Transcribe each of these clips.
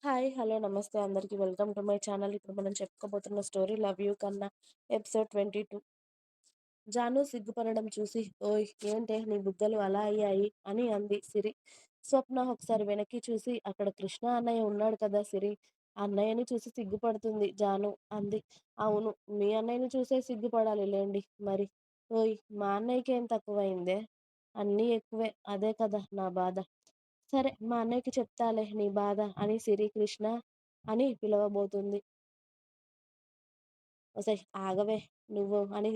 Hi. Hello. నమస్తే అందరికి. Welcome to my channel. ఇప్పుడు మనం చెప్పుకోబోతున్న స్టోరీ 'లవ్ యూ కన్నా' ఎపిసోడ్ 22. జాను సిగ్గుపడడం చూసి, ఓయ్ ఏంటే నీ బుగ్గలు అలా అయ్యాయి అని అంది సిరి. స్వప్న ఒకసారి వెనక్కి చూసి, అక్కడ కృష్ణ అన్నయ్య ఉన్నాడు కదా సిరి, ఆ అన్నయ్యని చూసి సిగ్గుపడుతుంది జాను అంది. అవును, మీ అన్నయ్యని చూసే సిగ్గుపడాలి లేండి మరి. ఓయ్ మా అన్నయ్యకి ఏం తక్కువైందే, అన్నీ ఎక్కువే, అదే కదా నా బాధ. సరే మా అన్నయ్యకి చెప్తాలే నీ బాధ అని సిరి కృష్ణ అని పిలవబోతుంది. ఒసేయ్ ఆగవే నువ్వు అని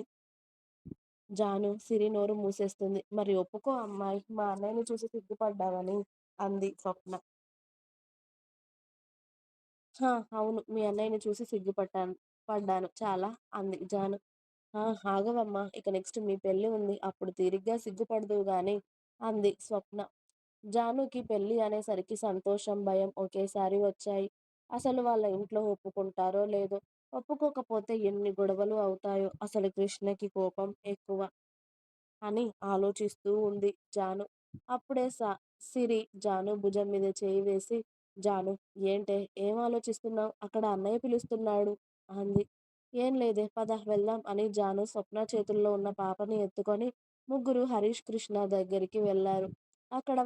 జాను సిరి నోరు మూసేస్తుంది. మరి ఒప్పుకో అమ్మాయి, మా అన్నయ్యని చూసి సిగ్గుపడ్డావని అంది స్వప్న. హా అవును, మీ అన్నయ్యని చూసి పడ్డాను చాలా అంది జాను. ఆ ఆగవమ్మా, ఇక నెక్స్ట్ మీ పెళ్లి ఉంది, అప్పుడు తీరిగ్గా సిగ్గుపడదువు గాని అంది స్వప్న. జానుకి పెళ్లి అనేసరికి సంతోషం, భయం ఒకేసారి వచ్చాయి. అసలు వాళ్ళ ఇంట్లో ఒప్పుకుంటారో లేదో, ఒప్పుకోకపోతే ఎన్ని గొడవలు అవుతాయో, అసలు కృష్ణకి కోపం ఎక్కువ అని ఆలోచిస్తూ ఉంది జాను. అప్పుడే సిరి జాను భుజం మీద చేయి వేసి, జాను ఏంటే ఏం ఆలోచిస్తున్నావు, అక్కడ అన్నయ్య పిలుస్తున్నాడు అంది. ఏం లేదే, పద వెళ్దాం అని జాను స్వప్న చేతుల్లో ఉన్న పాపని ఎత్తుకొని ముగ్గురు హరీష్ కృష్ణ దగ్గరికి వెళ్లారు. అక్కడ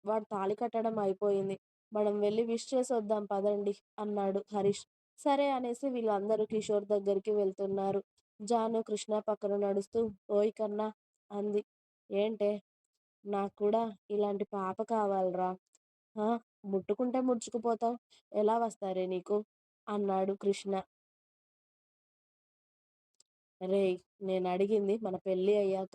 వాడు తాళి కట్టడం అయిపోయింది. మనం వెళ్ళి విష్ చేసి వద్దాం పదండి అన్నాడు హరీష్. సరే అనేసి వీళ్ళందరూ కిషోర్ దగ్గరికి వెళ్తున్నారు. జాను కృష్ణ పక్కన నడుస్తూ, ఓయ్ కన్నా అంది. ఏంటే, నాకు కూడా ఇలాంటి పాప కావాలిరా. ఆ ముట్టుకుంటే ముడుచుకుపోతావు, ఎలా వస్తారే నీకు అన్నాడు కృష్ణ. రేయ్, నేనడిగింది మన పెళ్ళి అయ్యాక.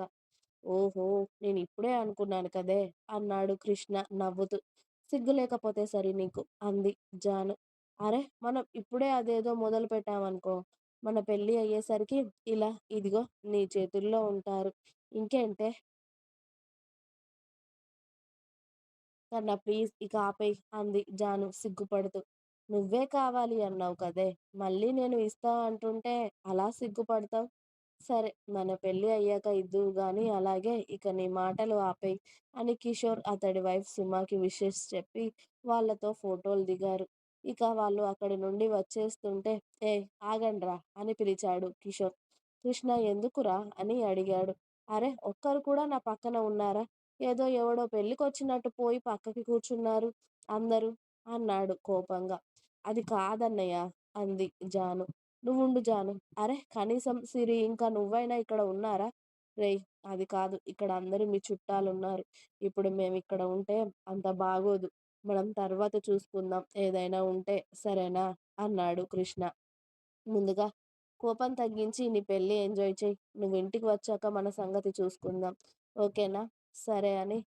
ఓహో, నేనిప్పుడే అనుకున్నాను కదే అన్నాడు కృష్ణ నవ్వుతూ. సిగ్గు లేకపోతే సరి నీకు అంది జాను. అరె, మనం ఇప్పుడే అదేదో మొదలు పెట్టామనుకో, మన పెళ్ళి అయ్యేసరికి ఇలా ఇదిగో నీ చేతుల్లో ఉంటారు. ఇంకేంటే కన్నా ప్లీజ్ ఇక ఆపేయ్ అంది జాను సిగ్గుపడుతూ. నువ్వే కావాలి అన్నావు కదే, మళ్ళీ నేను ఇస్తా అంటుంటే అలా సిగ్గుపడతావు. సరే మన పెళ్ళి అయ్యాక ఇద్దువు గాని, అలాగే ఇక నీ మాటలు ఆపేయ్ అని కిషోర్ అతడి వైఫ్ సుమాకి విషెస్ చెప్పి వాళ్ళతో ఫోటోలు దిగారు. ఇక వాళ్ళు అక్కడి నుండి వచ్చేస్తుంటే, ఏ ఆగండ్రా అని పిలిచాడు కిషోర్. కృష్ణ ఎందుకురా అని అడిగాడు. అరే ఒక్కరు కూడా నా పక్కన ఉన్నారా, ఏదో ఎవడో పెళ్ళికొచ్చినట్టు పోయి పక్కకి కూర్చున్నారు అందరూ అన్నాడు కోపంగా. అది కాదన్నయ్య అంది జాను. నువ్వుండు జాను. అరె కనీసం సిరి ఇంకా నువ్వైనా ఇక్కడ ఉన్నారా? రేయ్, అది కాదు, ఇక్కడ అందరూ మీ చుట్టాలున్నారు. ఇప్పుడు మేమిక్కడ ఉంటే అంత బాగోదు. మనం తర్వాత చూసుకుందాం ఏదైనా ఉంటే, సరేనా అన్నాడు కృష్ణ. ముందుగా కోపం తగ్గించి నీ పెళ్లి ఎంజాయ్ చెయ్యి. నువ్వు ఇంటికి వచ్చాక మన సంగతి చూసుకుందాం. ఓకేనా? సరే అని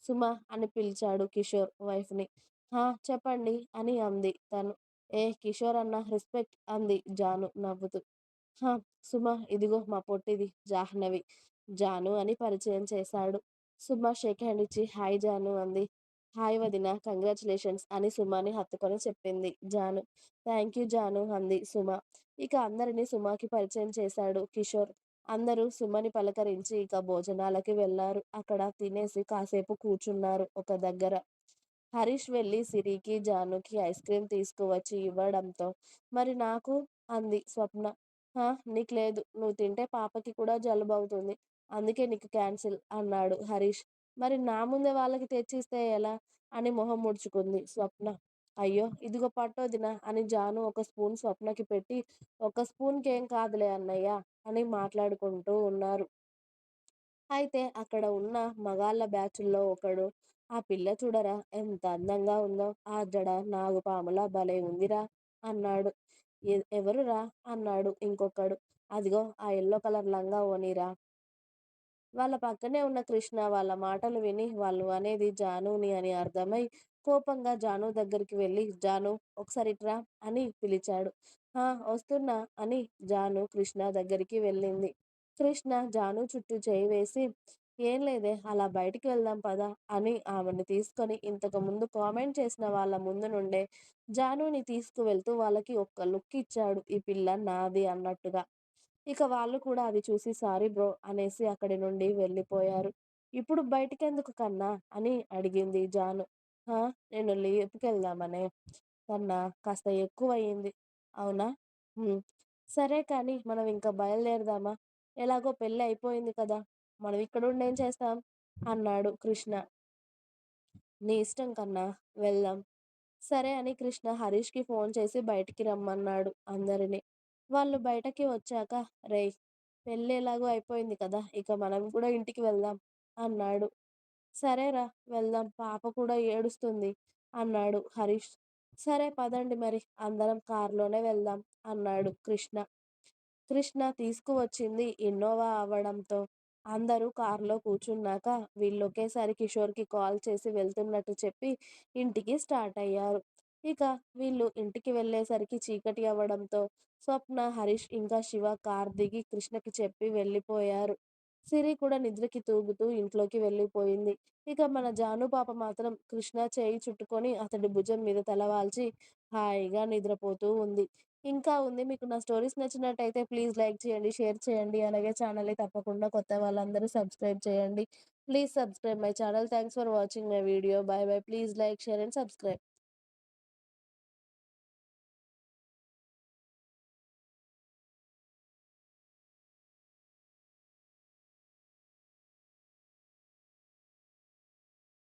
సుమ అని పిలిచాడు కిషోర్ వైఫ్‌ని. హా! చెప్పండి అని అంది తను. ఏ కిషోర్ అన్న రెస్పెక్ట్ అంది జాను నవ్వుతూ. హా! సుమ, ఇదిగో మా పొట్టిది జాహ్నవి. జాను అని పరిచయం చేశాడు. సుమ షేక్ హ్యాండ్ ఇచ్చి హాయ్ జాను అంది. హాయ్ వదిన, కంగ్రాచులేషన్స్ అని సుమని హత్తుకొని చెప్పింది జాను. థ్యాంక్ యూ జాను అంది సుమ. ఇక అందరినీ సుమకి పరిచయం చేశాడు కిషోర్. అందరూ సుమని పలకరించి ఇక భోజనాలకి వెళ్లారు. అక్కడ తినేసి కాసేపు కూర్చున్నారు ఒక దగ్గర. హరీష్ వెళ్ళి సిరికి, జానుకి ఐస్ క్రీమ్ తీసుకువచ్చి ఇవ్వడంతో, మరి నాకు అంది స్వప్న. హా! నీకు లేదు, నువ్వు తింటే పాపకి కూడా జలుబవుతుంది. అందుకే నీకు క్యాన్సిల్ అన్నాడు హరీష్. మరి నా ముందే వాళ్ళకి తెచ్చిస్తే ఎలా అని మొహం ముడుచుకుంది స్వప్న. అయ్యో ఇదిగో పట్టొదిన అని జాను ఒక స్పూన్ స్వప్నకి పెట్టి, ఒక స్పూన్‌కేం కాదులే అన్నయ్య అని మాట్లాడుకుంటూ ఉన్నారు. అయితే అక్కడ ఉన్న మగాళ్ళ బ్యాచుల్లో ఒకడు, ఆ పిల్ల చూడరా ఎంత అందంగా ఉందో, ఆ జడ నాగుపాములా భలే ఉందిరా అన్నాడు. ఎవరురా అన్నాడు ఇంకొకడు. అదిగో ఆ యెల్లో కలర్ లంగా ఓణిరా. వాళ్ళ పక్కనే ఉన్న కృష్ణ వాళ్ళ మాటలు విని వాళ్ళు అనేది జానుని అని అర్థమై కోపంగా జాను దగ్గరికి వెళ్ళి, జాను ఒకసారి ఇట్రా అని పిలిచాడు. ఆ వస్తున్నా అని జాను కృష్ణ దగ్గరికి వెళ్ళింది. కృష్ణ జాను చుట్టూ చేయి వేసి, ఏం లేదే అలా బయటికి వెళ్దాం పద అని ఆమెను తీసుకొని ఇంతకు ముందు కామెంట్ చేసిన వాళ్ళ ముందు నుండే జానుని తీసుకువెళ్తూ వాళ్ళకి ఒక్క లుక్ ఇచ్చాడు, ఈ పిల్ల నాది అన్నట్టుగా. ఇక వాళ్ళు కూడా అది చూసి సారీ బ్రో అనేసి అక్కడి నుండి వెళ్ళిపోయారు. ఇప్పుడు బయటికెందుకు కన్నా అని అడిగింది జాను. హా! నేను లేపుకెళ్దామనే. కన్నా కాస్త ఎక్కువయింది. అవునా? హ్మ్. సరే కానీ మనం ఇంక బయలుదేరదామా? ఎలాగో పెళ్లి అయిపోయింది కదా! మనం ఇక్కడుండి ఏం చేస్తాం? అన్నాడు కృష్ణ. నీ ఇష్టం కన్నా వెళ్దాం. సరే అని కృష్ణ హరీష్‌కి ఫోన్ చేసి బయటికి రమ్మన్నాడు అందరిని. వాళ్ళు బయటకి వచ్చాక రేయ్! పెళ్లి ఎలాగో అయిపోయింది కదా! ఇక మనం కూడా ఇంటికి వెళ్దాం అన్నాడు. సరేరా వెళ్దాం. పాప కూడా ఏడుస్తుంది అన్నాడు హరీష్. సరే పదండి మరి అందరం కార్‌లోనే వెళ్దాం అన్నాడు కృష్ణ. కృష్ణ తీసుకువచ్చింది ఇన్నోవా అవ్వడంతో అందరూ కారులో కూర్చున్నాక వీళ్ళొకేసారి కిషోర్‌కి కాల్ చేసి వెళ్తున్నట్టు చెప్పి ఇంటికి స్టార్ట్ అయ్యారు. ఇక వీళ్ళు ఇంటికి వెళ్ళేసరికి చీకటి అవ్వడంతో స్వప్న, హరీష్ ఇంకా శివ కార్ దిగి కృష్ణకి చెప్పి వెళ్ళిపోయారు. సిరి కూడా నిద్రకి తూగుతూ ఇంట్లోకి వెళ్ళిపోయింది. ఇక మన జాను పాప మాత్రం కృష్ణ చేయి చుట్టుకొని అతడి భుజం మీద తలవాల్చి హాయిగా నిద్రపోతూ ఉంది. ఇంకా ఉంది. మీకు నా స్టోరీస్ నచ్చినట్టయితే ప్లీజ్ లైక్ చేయండి, షేర్ చేయండి. అలాగే ఛానెల్‌ని తప్పకుండా కొత్త వాళ్ళందరూ సబ్స్క్రైబ్ చేయండి. Please subscribe my channel. Thanks for watching my video. By by. Please like, share and subscribe.